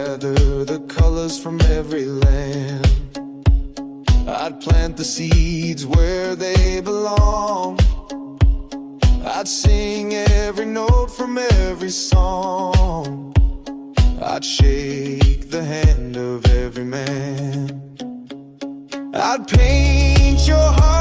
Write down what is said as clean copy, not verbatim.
gather the colors from every land. I'd plant the seeds where they belong. I'd sing every note from every song. I'd shake the hand of every man. I'd paint your heart